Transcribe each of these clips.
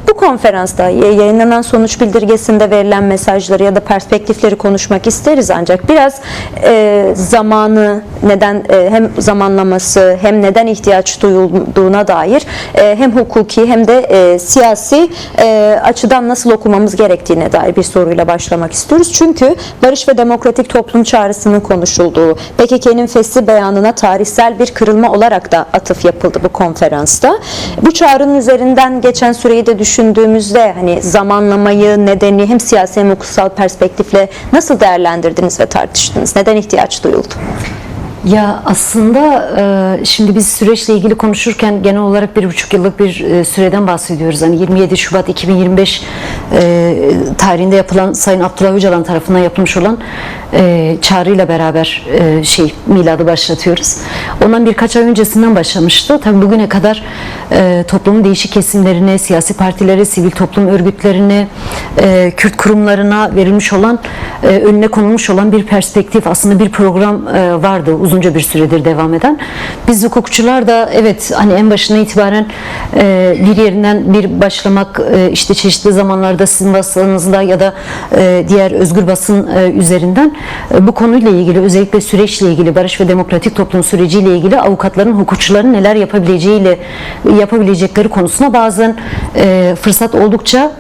Bu konferansta yayınlanan sonuç bildirgesinde verilen mesajları ya da perspektifleri konuşmak isteriz, ancak biraz zamanı, neden hem zamanlaması hem neden ihtiyaç duyulduğuna dair hem hukuki hem de siyasi açıdan nasıl okumamız gerektiğine dair bir soruyla başlamak istiyoruz. Çünkü barış ve demokratik toplum çağrısının konuşulduğu, PKK'nın fesli beyanına tarihsel bir kırılma olarak da atıf yapıldı bu konferansta. Bu çağrının üzerinden geçen süreyi de düşündüğümüzde hani zamanlamayı, nedeni hem siyasi hem hukuksal perspektifle nasıl değerlendirdiniz ve tartıştınız? Neden ihtiyaç duyuldu? Ya aslında şimdi biz süreçle ilgili konuşurken genel olarak 1,5 yıllık bir süreden bahsediyoruz. Hani 27 Şubat 2025 tarihinde yapılan Sayın Abdullah Öcalan tarafından yapılmış olan çağrıyla beraber miladı başlatıyoruz. Ondan birkaç ay öncesinden başlamıştı. Tabii bugüne kadar toplumun değişik kesimlerine, siyasi partilere, sivil toplum örgütlerine, Kürt kurumlarına verilmiş olan, önüne konulmuş olan bir perspektif, aslında bir program vardı uzunca bir süredir devam eden. Biz hukukçular da evet hani en başına itibaren bir yerinden bir başlamak, işte çeşitli zamanlarda sizin basınınızda ya da diğer özgür basın üzerinden bu konuyla ilgili, özellikle süreçle ilgili, barış ve demokratik toplum süreciyle ilgili avukatların, hukukçuların neler yapabilecekleri konusuna bazen fırsat oldukça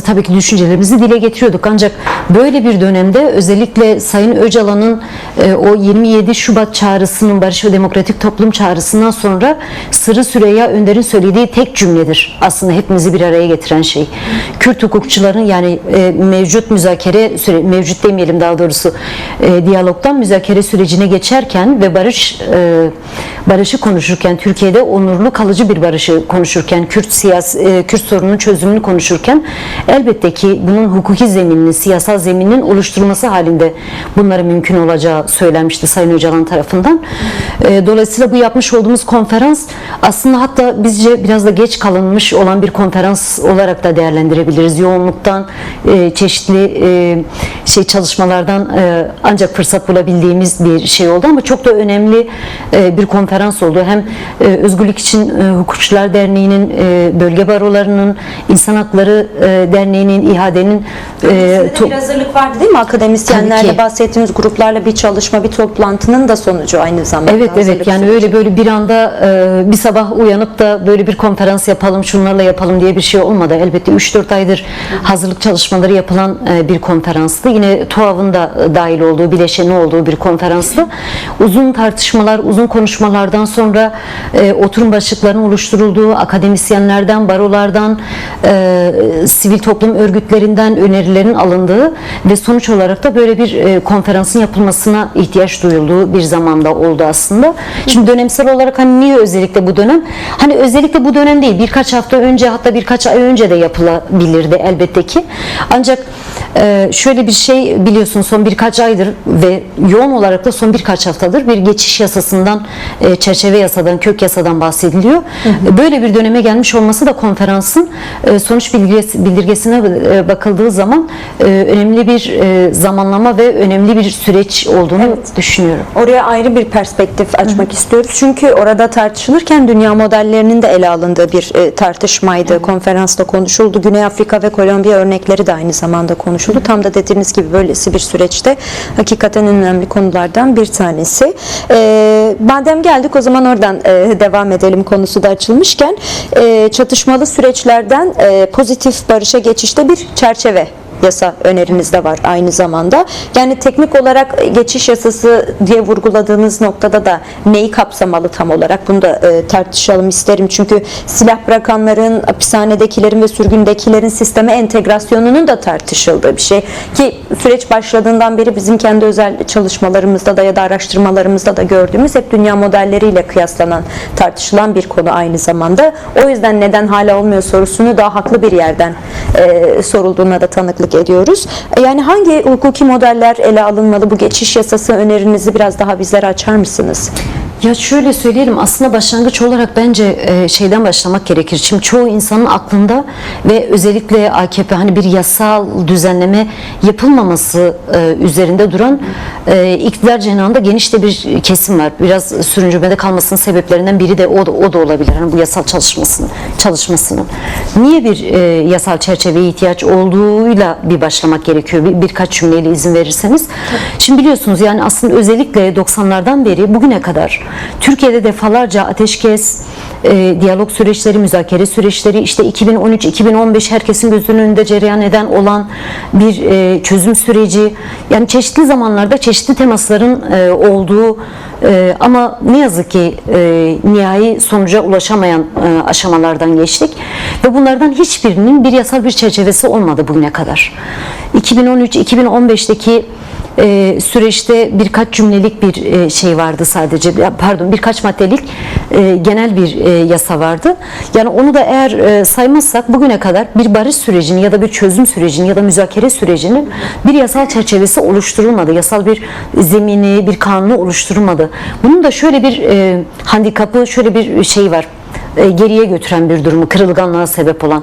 tabii ki düşüncelerimizi dile getiriyorduk. Ancak böyle bir dönemde özellikle Sayın Öcalan'ın o 27 Şubat çağrısının, barış ve demokratik toplum çağrısından sonra Sırrı Süreyya Önder'in söylediği tek cümledir aslında hepimizi bir araya getiren şey. Kürt hukukçuların yani mevcut demeyelim daha doğrusu, diyalogdan müzakere sürecine geçerken ve barışı konuşurken, Türkiye'de onurlu kalıcı bir barışı konuşurken, Kürt sorununun çözümünü konuşurken elbette ki bunun hukuki zemininin, siyasal zemininin oluşturulması halinde bunları mümkün olacağı söylenmişti Sayın Öcalan tarafından. Dolayısıyla bu yapmış olduğumuz konferans aslında hatta bizce biraz da geç kalınmış olan bir konferans olarak da değerlendirebiliriz. Yoğunluktan, çeşitli çalışmalardan ancak fırsat bulabildiğimiz bir şey oldu ama çok da önemli bir konferans oldu. Hem Özgürlük İçin Hukukçular Derneği'nin, bölge barolarının, İnsan Hakları Derneği'nin, İHA'denin bir hazırlık vardı değil mi? Akademisyenlerle bahsettiğimiz gruplarla bir çalışma, bir toplantının da sonucu aynı zamanda. Evet yani öyle böyle bir anda bir sabah uyanıp da böyle bir konferans yapalım, şunlarla yapalım diye bir şey olmadı. Elbette 3-4 aydır hazırlık çalışmaları yapılan bir konferanstı. Yine TUAV'ın da dahil olduğu, bileşeni olduğu bir konferanstı. Uzun tartışmalar, uzun konuşmalardan sonra oturum başlıklarının oluşturulduğu, akademisyenlerden, barolardan, sivil toplum örgütlerinden önerilerin alındığı ve sonuç olarak da böyle bir konferansın yapılmasına ihtiyaç duyulduğu bir zamanda oldu aslında. Şimdi dönemsel olarak hani niye özellikle bu dönem? Hani özellikle bu dönem değil, birkaç hafta önce, hatta birkaç ay önce de yapılabilirdi elbette ki. Ancak şöyle bir şey biliyorsun, son birkaç aydır ve yoğun olarak da son birkaç haftadır bir geçiş yasasından, çerçeve yasadan, kök yasadan bahsediliyor. Böyle bir döneme gelmiş olması da konferansın sonuç bildirgesine bakıldığı zaman önemli bir zamanlama ve önemli bir süreç olduğunu düşünüyorum. Oraya ayrı bir perspektif açmak istiyoruz. Çünkü orada tartışılırken dünya modellerinin de ele alındığı bir tartışmaydı. Konferansta konuşuldu. Güney Afrika ve Kolombiya örnekleri de aynı zamanda konuşuldu. Tam da dediğiniz gibi böylesi bir süreçte hakikaten önemli konulardan bir tanesi. Madem geldik o zaman oradan devam edelim, konusu da açılmışken. Çatışmalı süreçlerden pozitif barışa geçişte bir çerçeve yasa öneriniz de var aynı zamanda. Yani teknik olarak geçiş yasası diye vurguladığınız noktada da neyi kapsamalı tam olarak? Bunu da tartışalım isterim. Çünkü silah bırakanların, hapishanedekilerin ve sürgündekilerin sisteme entegrasyonunun da tartışıldığı bir şey. Ki süreç başladığından beri bizim kendi özel çalışmalarımızda da ya da araştırmalarımızda da gördüğümüz hep dünya modelleriyle kıyaslanan, tartışılan bir konu aynı zamanda. O yüzden neden hala olmuyor sorusunu daha haklı bir yerden sorulduğuna da tanıklık ediyoruz. Yani hangi hukuki modeller ele alınmalı? Bu geçiş yasası önerinizi biraz daha bizlere açar mısınız? Ya şöyle söyleyelim, aslında başlangıç olarak bence şeyden başlamak gerekir. Şimdi çoğu insanın aklında ve özellikle AKP hani bir yasal düzenleme yapılmaması üzerinde duran iktidar cenahında geniş de bir kesim var. Biraz sürüncemede kalmasının sebeplerinden biri de o da olabilir. Hani bu yasal çalışmasının. Niye bir yasal çerçeveye ihtiyaç olduğuyla bir başlamak gerekiyor. Birkaç cümleyle izin verirseniz. Şimdi biliyorsunuz yani aslında özellikle 90'lardan beri bugüne kadar Türkiye'de defalarca ateşkes, diyalog süreçleri, müzakere süreçleri, işte 2013-2015 herkesin gözünün önünde cereyan eden olan bir çözüm süreci, yani çeşitli zamanlarda çeşitli temasların olduğu ama ne yazık ki nihai sonuca ulaşamayan aşamalardan geçtik ve bunlardan hiçbirinin bir yasal bir çerçevesi olmadı bugüne kadar. 2013-2015'teki süreçte birkaç cümlelik bir şey vardı sadece, pardon birkaç maddelik genel bir yasa vardı. Yani onu da eğer saymazsak bugüne kadar bir barış sürecini ya da bir çözüm sürecini ya da müzakere sürecinin bir yasal çerçevesi oluşturulmadı. Yasal bir zemini, bir kanunu oluşturulmadı. Bunun da şöyle bir handikapı, şöyle bir şey var. Geriye götüren bir durumu, kırılganlığa sebep olan.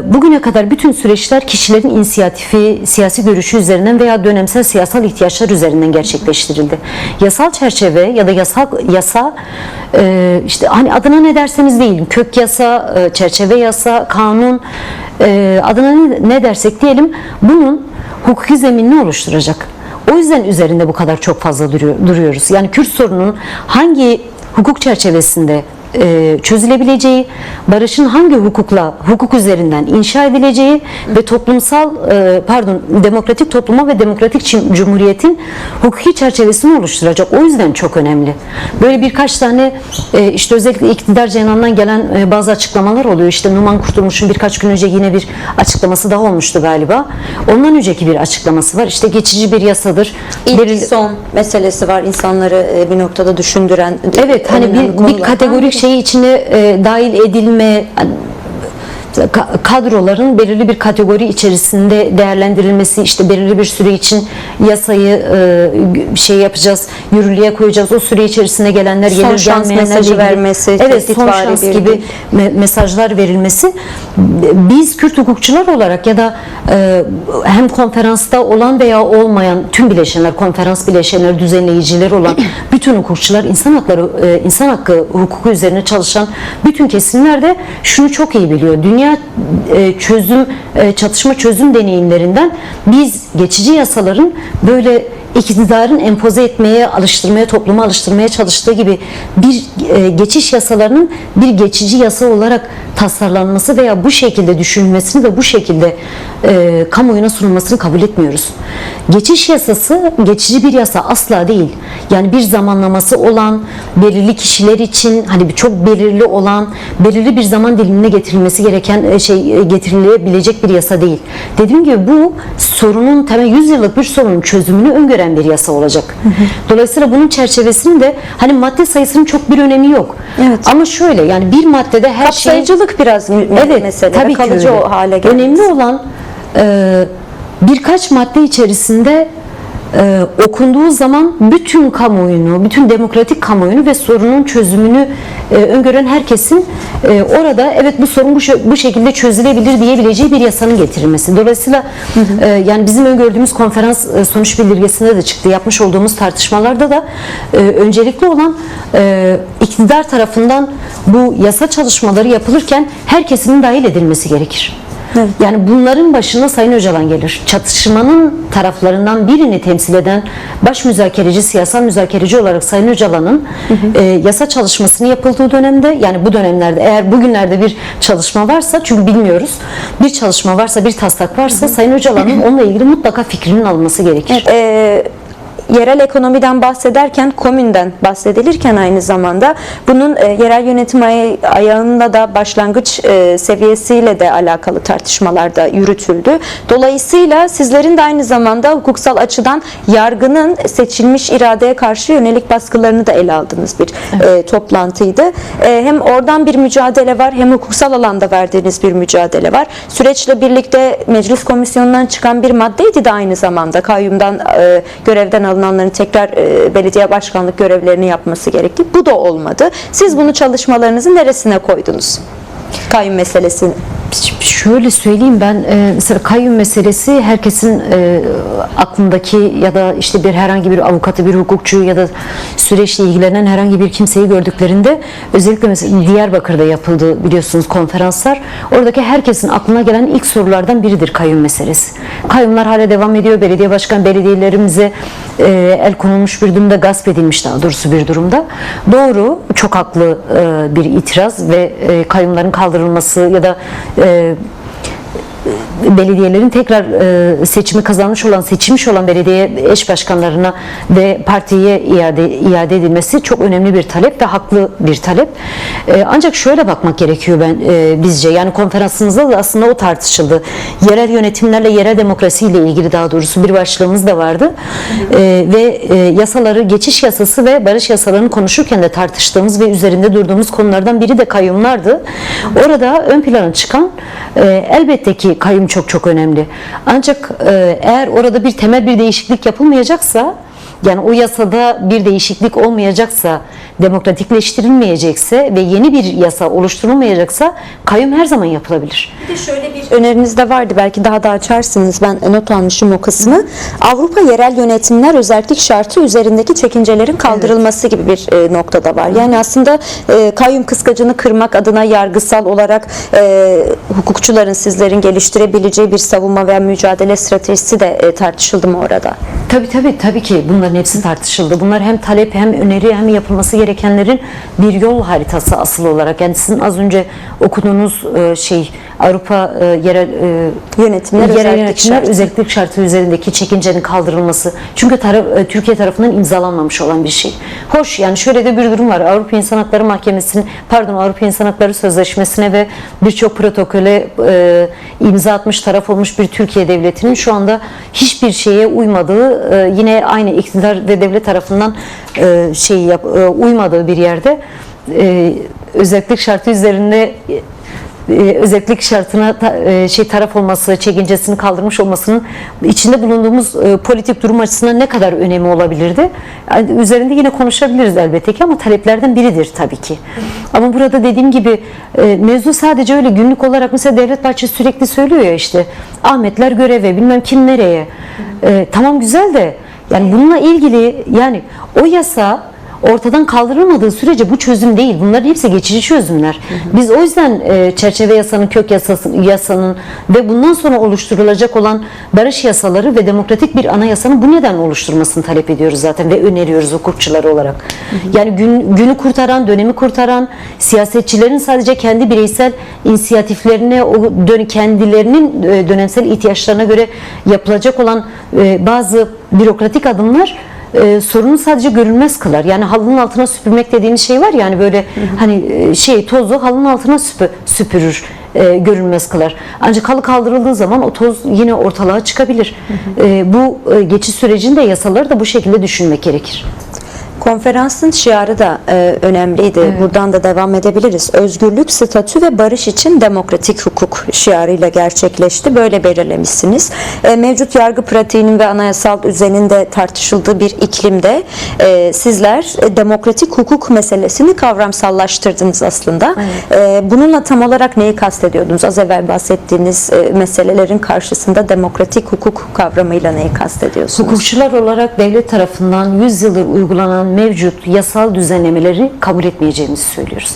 Bugüne kadar bütün süreçler kişilerin inisiyatifi, siyasi görüşü üzerinden veya dönemsel siyasal ihtiyaçlar üzerinden gerçekleştirildi. Yasal çerçeve ya da yasa işte hani adına ne derseniz deyin, kök yasa, çerçeve yasa, kanun, adına ne dersek diyelim, bunun hukuki zeminini oluşturacak. O yüzden üzerinde bu kadar çok fazla duruyoruz. Yani Kürt sorunun hangi hukuk çerçevesinde çözülebileceği, barışın hangi hukuk üzerinden inşa edileceği ve demokratik topluma ve demokratik cumhuriyetin hukuki çerçevesini oluşturacak. O yüzden çok önemli. Böyle birkaç tane işte özellikle iktidar cenahından gelen bazı açıklamalar oluyor. İşte Numan Kurtulmuş'un birkaç gün önce yine bir açıklaması daha olmuştu galiba. Ondan önceki bir açıklaması var. İşte geçici bir yasadır. İlk son meselesi var insanları bir noktada düşündüren. Evet, hani bir kategorik şeyi içine dahil edilme, kadroların belirli bir kategori içerisinde değerlendirilmesi, işte belirli bir süre için yasayı şey yapacağız, yürürlüğe koyacağız. O süre içerisinde gelenler son gelir, şans gelmeyenler mesajı ilgili, vermesi, evet, son şans gibi mesajlar verilmesi. Biz Kürt hukukçular olarak ya da hem konferansta olan veya olmayan tüm bileşenler, konferans bileşenleri, düzenleyiciler olan bütün hukukçular, insan hakkı hukuku üzerine çalışan bütün kesimler de şunu çok iyi biliyor. Dünya çatışma çözüm deneyimlerinden biz geçici yasaların böyle iktidarın empoze etmeye, alıştırmaya, topluma alıştırmaya çalıştığı gibi bir geçiş yasalarının bir geçici yasa olarak tasarlanması veya bu şekilde düşünülmesini ve bu şekilde kamuoyuna sunulmasını kabul etmiyoruz. Geçiş yasası geçici bir yasa asla değil. Yani bir zamanlaması olan, belirli kişiler için hani çok belirli olan, belirli bir zaman dilimine getirilmesi gereken getirilebilecek bir yasa değil. Dediğim gibi bu sorunun temel 100 yıllık bir sorunun çözümünü öngören bir yasa olacak. Dolayısıyla bunun çerçevesinin de hani madde sayısının çok bir önemi yok. Evet. Ama şöyle, yani bir maddede her kapsayıcılık biraz mesele. Tabii kalıcı o hale gelmesi. Önemli olan birkaç madde içerisinde okunduğu zaman bütün kamuoyunu, bütün demokratik kamuoyunu ve sorunun çözümünü öngören herkesin orada evet bu sorun bu şekilde çözülebilir diyebileceği bir yasanın getirilmesi. Dolayısıyla yani bizim öngördüğümüz konferans sonuç bildirgesinde de çıktı. Yapmış olduğumuz tartışmalarda da öncelikli olan iktidar tarafından bu yasa çalışmaları yapılırken herkesin dahil edilmesi gerekir. Evet. Yani bunların başına Sayın Öcalan gelir. Çatışmanın taraflarından birini temsil eden baş müzakereci, siyasal müzakereci olarak Sayın Öcalan'ın yasa çalışmasını yapıldığı dönemde, yani bu dönemlerde eğer bugünlerde bir çalışma varsa, çünkü bilmiyoruz, bir çalışma varsa, bir taslak varsa Sayın Öcalan'ın onunla ilgili mutlaka fikrinin alınması gerekir. Evet, yerel ekonomiden bahsederken, komünden bahsedilirken aynı zamanda bunun yerel yönetim ayağında da başlangıç seviyesiyle de alakalı tartışmalar da yürütüldü. Dolayısıyla sizlerin de aynı zamanda hukuksal açıdan yargının seçilmiş iradeye karşı yönelik baskılarını da ele aldığınız bir toplantıydı. Hem oradan bir mücadele var, hem hukuksal alanda verdiğiniz bir mücadele var. Süreçle birlikte meclis komisyonundan çıkan bir maddeydi de aynı zamanda kayyumdan görevden alınanların tekrar belediye başkanlık görevlerini yapması gerekti. Bu da olmadı. Siz bunu çalışmalarınızın neresine koydunuz? Kayyum meselesini. Şöyle söyleyeyim, ben mesela kayyum meselesi herkesin aklındaki ya da işte bir herhangi bir avukatı, bir hukukçu ya da süreçle ilgilenen herhangi bir kimseyi gördüklerinde, özellikle mesela Diyarbakır'da yapıldı biliyorsunuz konferanslar. Oradaki herkesin aklına gelen ilk sorulardan biridir kayyum meselesi. Kayyumlar hala devam ediyor. Belediye başkan, belediyelerimize el konulmuş bir durumda, gasp edilmiş daha doğrusu bir durumda. Doğru, çok haklı bir itiraz ve kayyumların kaldırılması ya da belediyelerin tekrar seçimi kazanmış olan, seçilmiş olan belediye eş başkanlarına ve partiye iade edilmesi çok önemli bir talep ve haklı bir talep. Ancak şöyle bakmak gerekiyor bizce. Yani konferansımızda da aslında o tartışıldı. Yerel yönetimlerle, yerel demokrasiyle ilgili daha doğrusu bir başlığımız da vardı. Ve yasaları, geçiş yasası ve barış yasalarını konuşurken de tartıştığımız ve üzerinde durduğumuz konulardan biri de kayyumlardı. Orada ön plana çıkan elbette ki kayyum çok önemli. Ancak eğer orada bir temel bir değişiklik yapılmayacaksa, yani o yasada bir değişiklik olmayacaksa, demokratikleştirilmeyecekse ve yeni bir yasa oluşturulmayacaksa kayyum her zaman yapılabilir. Bir de şöyle bir öneriniz de vardı, belki daha da açarsınız, ben not almışım o kısmı. Avrupa yerel yönetimler özellik şartı üzerindeki çekincelerin kaldırılması gibi bir noktada var. Yani aslında kayyum kıskacını kırmak adına yargısal olarak hukukçuların, sizlerin geliştirebileceği bir savunma veya mücadele stratejisi de tartışıldı mı orada? Tabii ki bunların hepsi tartışıldı. Bunlar hem talep hem öneri hem yapılması gerekenlerin bir yol haritası asıl olarak. Yani sizin az önce okuduğunuz Avrupa yerel yönetimler özellik şartı üzerindeki çekincenin kaldırılması. Çünkü Türkiye tarafından imzalanmamış olan bir şey. Hoş, yani şöyle de bir durum var. Avrupa İnsan Hakları Sözleşmesi'ne ve birçok protokole imza atmış, taraf olmuş bir Türkiye devletinin şu anda hiçbir şeye uymadığı, yine aynı iktidar ve devlet tarafından uymadığı bir yerde özellik şartı üzerinde özellik şartına taraf olması, çekincesini kaldırmış olmasının içinde bulunduğumuz politik durum açısından ne kadar önemi olabilirdi? Yani üzerinde yine konuşabiliriz elbette ki, ama taleplerden biridir tabii ki. Ama burada dediğim gibi mevzu sadece öyle günlük olarak, mesela Devlet Bahçesi sürekli söylüyor ya, işte Ahmetler göreve, bilmem kim nereye. Tamam, güzel de yani bununla ilgili, yani o yasa ortadan kaldırılmadığı sürece bu çözüm değil. Bunların hepsi geçici çözümler. Biz o yüzden çerçeve yasanın, kök yasanın ve bundan sonra oluşturulacak olan barış yasaları ve demokratik bir anayasanın bu nedenle oluşturmasını talep ediyoruz zaten ve öneriyoruz hukukçular olarak. Yani günü kurtaran, dönemi kurtaran, siyasetçilerin sadece kendi bireysel inisiyatiflerine, kendilerinin dönemsel ihtiyaçlarına göre yapılacak olan bazı bürokratik adımlar sorunu sadece görünmez kılar. Yani halının altına süpürmek dediğimiz şey var, yani böyle tozu halının altına süpürür, görünmez kılar. Ancak halı kaldırıldığı zaman o toz yine ortalığa çıkabilir. Bu geçiş sürecinde yasaları da bu şekilde düşünmek gerekir. Konferansın şiarı da önemliydi. Evet. Buradan da devam edebiliriz. Özgürlük, statü ve barış için demokratik hukuk şiarıyla gerçekleşti. Böyle belirlemişsiniz. Mevcut yargı pratiğinin ve anayasal düzenin de tartışıldığı bir iklimde sizler demokratik hukuk meselesini kavramsallaştırdınız aslında. Evet. Bununla tam olarak neyi kastediyordunuz? Az evvel bahsettiğiniz meselelerin karşısında demokratik hukuk kavramıyla neyi kastediyorsunuz? Hukukçular olarak devlet tarafından 100 yıldır uygulanan mevcut yasal düzenlemeleri kabul etmeyeceğimizi söylüyoruz.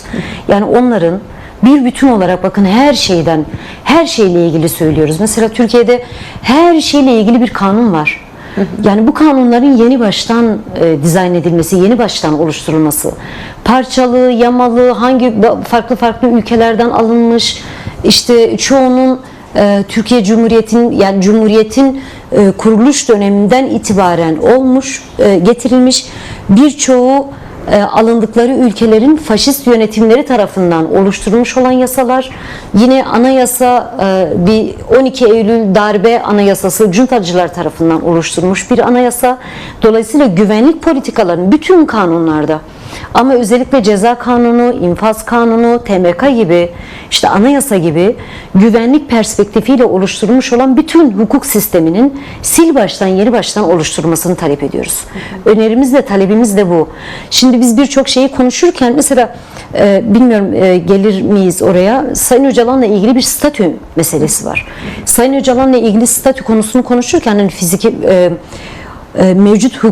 Yani onların bir bütün olarak, bakın, her şeyle ilgili söylüyoruz. Mesela Türkiye'de her şeyle ilgili bir kanun var. Yani bu kanunların yeni baştan dizayn edilmesi, yeni baştan oluşturulması, parçalı, yamalı, farklı ülkelerden alınmış, işte çoğunun Türkiye Cumhuriyet'in kuruluş döneminden itibaren getirilmiş, birçoğu alındıkları ülkelerin faşist yönetimleri tarafından oluşturulmuş olan yasalar. Yine anayasa bir 12 Eylül darbe anayasası cuntacılar tarafından oluşturulmuş bir anayasa. Dolayısıyla güvenlik politikalarının bütün kanunlarda Ama özellikle ceza kanunu, infaz kanunu, TMK gibi, işte anayasa gibi güvenlik perspektifiyle oluşturulmuş olan bütün hukuk sisteminin sil baştan, yeni baştan oluşturulmasını talep ediyoruz. Önerimiz de, talebimiz de bu. Şimdi biz birçok şeyi konuşurken mesela bilmiyorum gelir miyiz oraya, Sayın Öcalan'la ilgili bir statü meselesi var. Sayın Öcalan'la ilgili statü konusunu konuşurken hani fiziki mevcut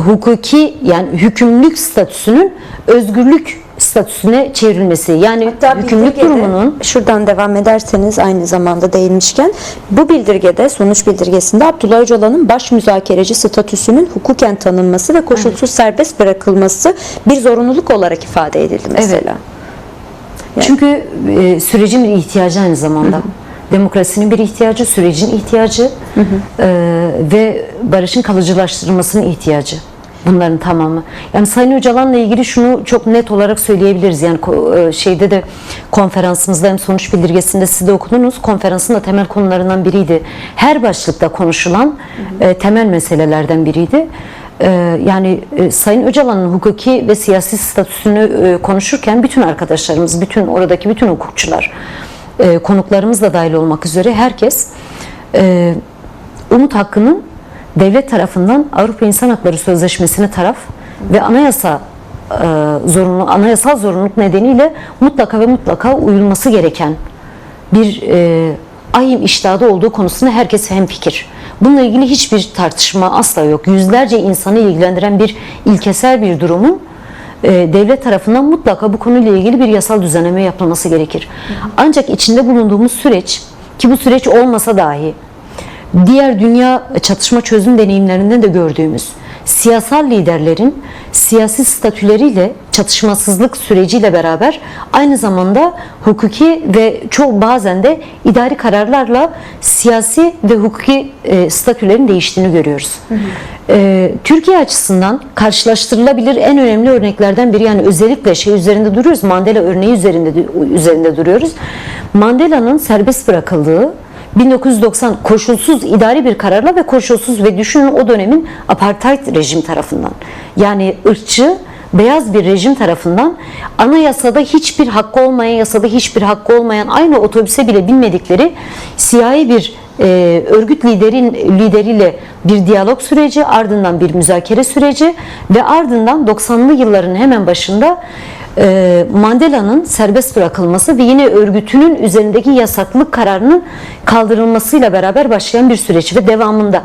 hukuki yani hükümlülük statüsünün özgürlük statüsüne çevrilmesi, yani Hatta hükümlülük bildirgede, durumunun şuradan devam ederseniz aynı zamanda değinmişken, bu bildirgede, sonuç bildirgesinde Abdullah Öcalan'ın baş müzakereci statüsünün hukuken tanınması ve koşulsuz serbest bırakılması bir zorunluluk olarak ifade edildi mesela. çünkü sürecin bir ihtiyacı aynı zamanda. Demokrasinin bir ihtiyacı, sürecin ihtiyacı ve barışın kalıcılaştırılmasının ihtiyacı. Bunların tamamı. Yani Sayın Öcalan'la ilgili şunu çok net olarak söyleyebiliriz. Yani şeyde de, konferansımızda hem sonuç bildirgesinde siz de okudunuz. Konferansın da temel konularından biriydi. Her başlıkta konuşulan temel meselelerden biriydi. Yani Sayın Öcalan'ın hukuki ve siyasi statüsünü konuşurken bütün arkadaşlarımız, bütün oradaki bütün hukukçular, konuklarımız da dahil olmak üzere herkes umut hakkının devlet tarafından Avrupa İnsan Hakları Sözleşmesi'ne taraf ve anayasal zorunluluk nedeniyle mutlaka ve mutlaka uyulması gereken bir ahim iştahı olduğu konusunda herkes hemfikir. Bununla ilgili hiçbir tartışma asla yok. Yüzlerce insanı ilgilendiren bir ilkesel bir durumun devlet tarafından mutlaka bu konuyla ilgili bir yasal düzenleme yapılması gerekir. Ancak içinde bulunduğumuz süreç, ki bu süreç olmasa dahi diğer dünya çatışma çözüm deneyimlerinden de gördüğümüz siyasal liderlerin siyasi statüleriyle, çatışmasızlık süreciyle beraber aynı zamanda hukuki ve bazen de idari kararlarla siyasi ve hukuki statülerin değiştiğini görüyoruz. Türkiye açısından karşılaştırılabilir en önemli örneklerden biri, yani özellikle üzerinde duruyoruz, Mandela örneği üzerinde duruyoruz. Mandela'nın serbest bırakıldığı 1990 koşulsuz idari bir kararla ve koşulsuz ve düşünün o dönemin apartheid rejim tarafından, yani ırkçı beyaz bir rejim tarafından anayasada hiçbir hakkı olmayan, yasada hiçbir hakkı olmayan, aynı otobüse bile binmedikleri siyahi bir örgüt lideriyle bir diyalog süreci, ardından bir müzakere süreci ve ardından 90'lı yılların hemen başında Mandela'nın serbest bırakılması ve yine örgütünün üzerindeki yasaklık kararının kaldırılmasıyla beraber başlayan bir süreç ve devamında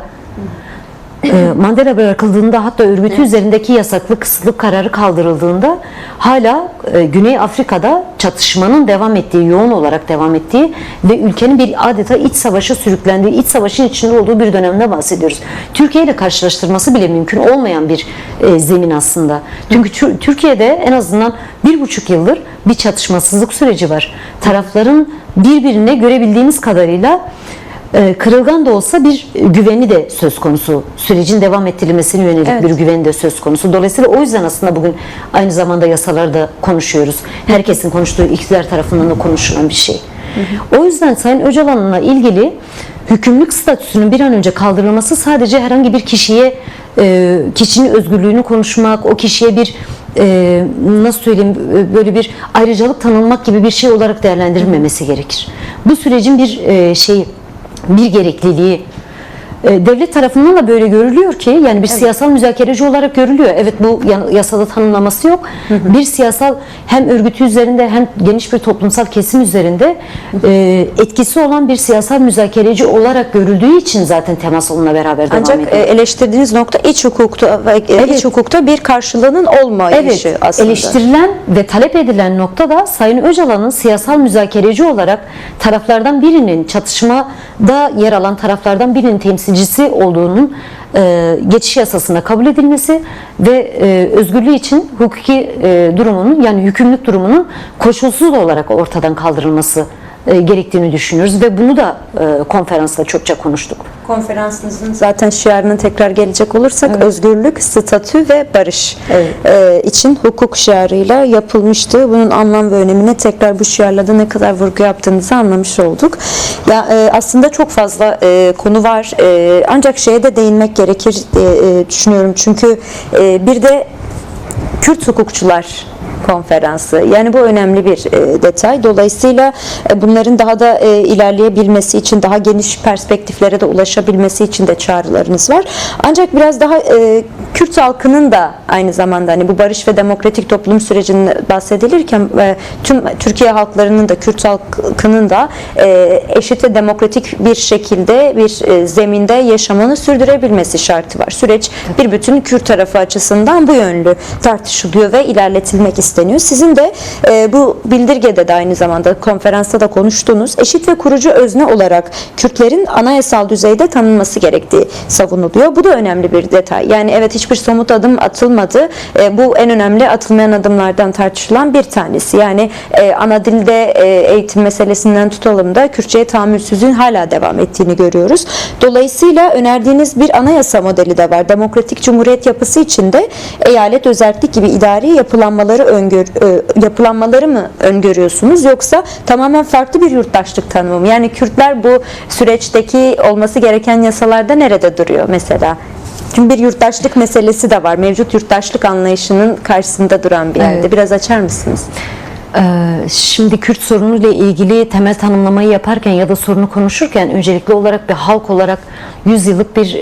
Mandela bırakıldığında, hatta örgütü üzerindeki yasaklık, kısıtlık kararı kaldırıldığında hala Güney Afrika'da çatışmanın devam ettiği, yoğun olarak devam ettiği ve ülkenin bir adeta iç savaşa sürüklendiği, iç savaşın içinde olduğu bir dönemde bahsediyoruz. Türkiye ile karşılaştırması bile mümkün olmayan bir zemin aslında. Çünkü Türkiye'de en azından 1,5 yıldır bir çatışmasızlık süreci var. Tarafların birbirine görebildiğimiz kadarıyla kırılgan da olsa bir güveni de söz konusu. Sürecin devam ettirilmesine yönelik bir güveni de söz konusu. Dolayısıyla o yüzden aslında bugün aynı zamanda yasalarda konuşuyoruz. Herkesin konuştuğu, iktidar tarafından da konuşulan bir şey. O yüzden Sayın Öcalan'la ilgili hükümlülük statüsünün bir an önce kaldırılması sadece herhangi bir kişinin özgürlüğünü konuşmak, o kişiye bir nasıl söyleyeyim, böyle bir ayrıcalık tanınmak gibi bir şey olarak değerlendirilmemesi gerekir. Bu sürecin bir gerekliliği devlet tarafından da böyle görülüyor ki, yani bir siyasal müzakereci olarak görülüyor. Evet, bu yasada tanımlaması yok. Bir siyasal, hem örgütü üzerinde hem geniş bir toplumsal kesim üzerinde etkisi olan bir siyasal müzakereci olarak görüldüğü için zaten temas onunla beraber devam ediyor. Ancak eleştirdiğiniz nokta iç hukukta ve iç hukukta bir karşılığının olmayışı aslında. Eleştirilen ve talep edilen nokta da Sayın Öcalan'ın siyasal müzakereci olarak taraflardan birinin, çatışmada yer alan taraflardan birinin temsilcisi olduğunun geçiş yasasına kabul edilmesi ve özgürlüğü için hukuki durumunun, yani hükümlülük durumunun koşulsuz olarak ortadan kaldırılması gerektiğini düşünüyoruz ve bunu da konferansta çokça konuştuk. Konferansınızın zaten şiarına tekrar gelecek olursak, özgürlük, statü ve barış için hukuk şiarıyla yapılmıştı. Bunun anlam ve önemine tekrar bu şiarla da ne kadar vurgu yaptığınızı anlamış olduk. Ya aslında çok fazla konu var. Ancak şeye de değinmek gerekir diye düşünüyorum. Çünkü bir de Kürt Hukukçular Konferansı. Yani bu önemli bir detay. Dolayısıyla bunların daha da ilerleyebilmesi için, daha geniş perspektiflere de ulaşabilmesi için de çağrılarınız var. Ancak biraz daha Kürt halkının da aynı zamanda hani bu barış ve demokratik toplum sürecinde bahsedilirken tüm Türkiye halklarının da, Kürt halkının da eşit ve demokratik bir şekilde bir zeminde yaşamını sürdürebilmesi şartı var. Süreç bir bütün Kürt tarafı açısından bu yönlü tartışılıyor ve ilerletilmek isteniyor. Sizin de bu bildirgede de aynı zamanda konferansta da konuştuğunuz eşit ve kurucu özne olarak Kürtlerin anayasal düzeyde tanınması gerektiği savunuluyor. Bu da önemli bir detay. Yani evet, hiçbir somut adım atılmadı. Bu en önemli atılmayan adımlardan tartışılan bir tanesi. Yani ana dilde eğitim meselesinden tutalım da Kürtçe'ye tahammülsüzlüğün hala devam ettiğini görüyoruz. Dolayısıyla önerdiğiniz bir anayasa modeli de var. Demokratik cumhuriyet yapısı içinde eyalet özellik gibi idari yapılanmaları mı öngörüyorsunuz, yoksa tamamen farklı bir yurttaşlık tanımı mı? Yani Kürtler bu süreçteki olması gereken yasalarda nerede duruyor mesela? Çünkü bir yurttaşlık meselesi de var. Mevcut yurttaşlık anlayışının karşısında duran bir yerde. Evet. Biraz açar mısınız? Şimdi Kürt sorunuyla ilgili temel tanımlamayı yaparken ya da sorunu konuşurken öncelikli olarak bir halk olarak 100 yıllık bir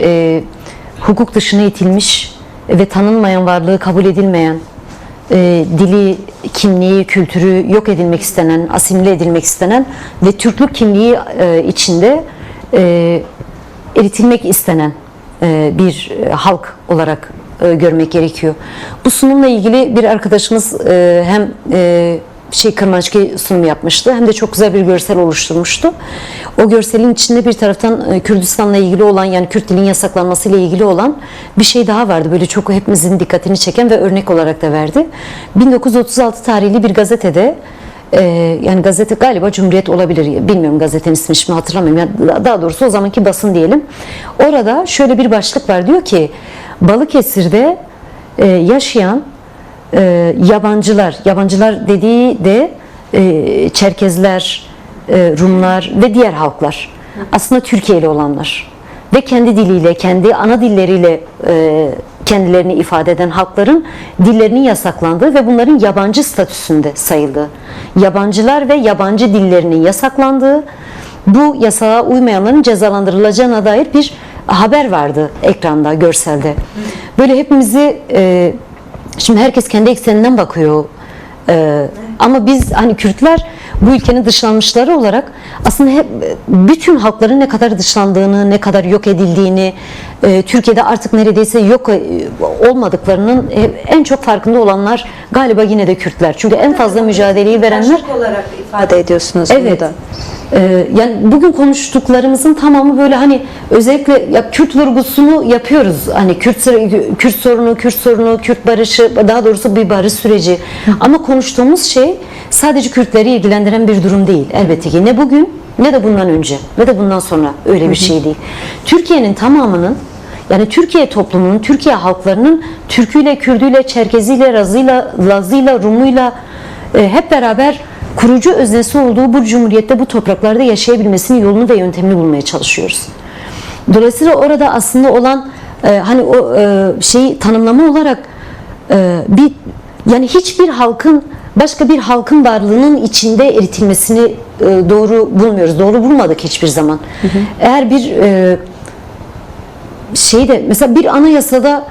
hukuk dışına itilmiş ve tanınmayan, varlığı kabul edilmeyen, dili, kimliği, kültürü yok edilmek istenen, asimile edilmek istenen ve Türklük kimliği içinde eritilmek istenen bir halk olarak görmek gerekiyor. Bu sunumla ilgili bir arkadaşımız hem Kırmançki sunum yapmıştı hem de çok güzel bir görsel oluşturmuştu. O görselin içinde bir taraftan Kürdistan'la ilgili olan, yani Kürt dilinin yasaklanmasıyla ilgili olan bir şey daha vardı. Böyle çok hepimizin dikkatini çeken ve örnek olarak da verdi. 1936 tarihli bir gazetede, yani gazete galiba Cumhuriyet olabilir, bilmiyorum gazetenin ismini hatırlamıyorum. Yani daha doğrusu o zamanki basın diyelim. Orada şöyle bir başlık var, diyor ki Balıkesir'de yaşayan yabancılar dediği de Çerkezler, Rumlar ve diğer halklar. Aslında Türkiye'li olanlar ve kendi diliyle, kendi ana dilleriyle kendilerini ifade eden halkların dillerinin yasaklandığı ve bunların yabancı statüsünde sayıldığı, yabancılar ve yabancı dillerinin yasaklandığı, bu yasağa uymayanların cezalandırılacağına dair bir haber vardı ekranda, görselde. Böyle hepimizi şimdi herkes kendi ekseninden bakıyor. Ama biz hani Kürtler bu ülkenin dışlanmışları olarak aslında hep bütün halkların ne kadar dışlandığını, ne kadar yok edildiğini, Türkiye'de artık neredeyse yok olmadıklarının en çok farkında olanlar galiba yine de Kürtler. Çünkü en fazla mücadeleyi verenler olarak ifade ediyorsunuz evet. bunu da. Yani bugün konuştuklarımızın tamamı böyle hani özellikle ya Kürt vurgusunu yapıyoruz. Hani Kürt sorunu, Kürt barışı, daha doğrusu bir barış süreci. Ama konuştuğumuz şey sadece Kürtleri ilgilendiren bir durum değil. Elbette ki ne bugün ne de bundan önce ne de bundan sonra öyle bir şey değil. Türkiye'nin tamamının, yani Türkiye toplumunun, Türkiye halklarının Türküyle, Kürdüyle, Çerkeziyle, Lazıyla, Rumuyla hep beraber kurucu öznesi olduğu bu cumhuriyette, bu topraklarda yaşayabilmesinin yolunu ve yöntemini bulmaya çalışıyoruz. Dolayısıyla orada aslında olan hani o şeyi tanımlama olarak bir, yani hiçbir halkın başka bir halkın varlığının içinde eritilmesini doğru bulmuyoruz. Doğru bulmadık hiçbir zaman. Eğer bir şeyde mesela bir anayasada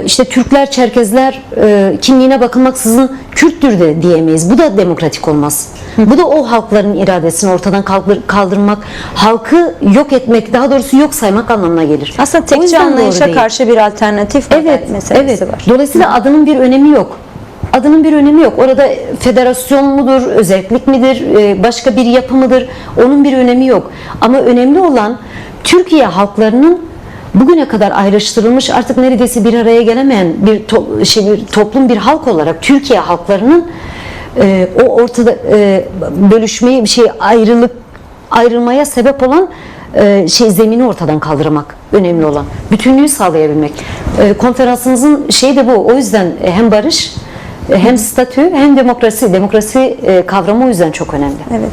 işte Türkler, Çerkezler kimliğine bakılmaksızın Kürttür de diyemeyiz. Bu da demokratik olmaz. Bu da o halkların iradesini ortadan kaldırmak, halkı yok etmek, daha doğrusu yok saymak anlamına gelir. Aslında tekçi anlayışa karşı bir alternatif meselesi var. Dolayısıyla adının bir önemi yok. Adının bir önemi yok. Orada federasyon mudur, özellik midir, başka bir yapı mıdır? Onun bir önemi yok. Ama önemli olan Türkiye halklarının bugüne kadar ayrıştırılmış, artık neredeyse bir araya gelemeyen bir toplum, bir halk olarak Türkiye halklarının o ortada bölüşmeyi, ayrılmaya sebep olan zemini ortadan kaldırmak önemli olan. Bütünlüğü sağlayabilmek. Konferansımızın şeyi de bu. O yüzden hem barış, hem statü, hem demokrasi kavramı o yüzden çok önemli. Evet.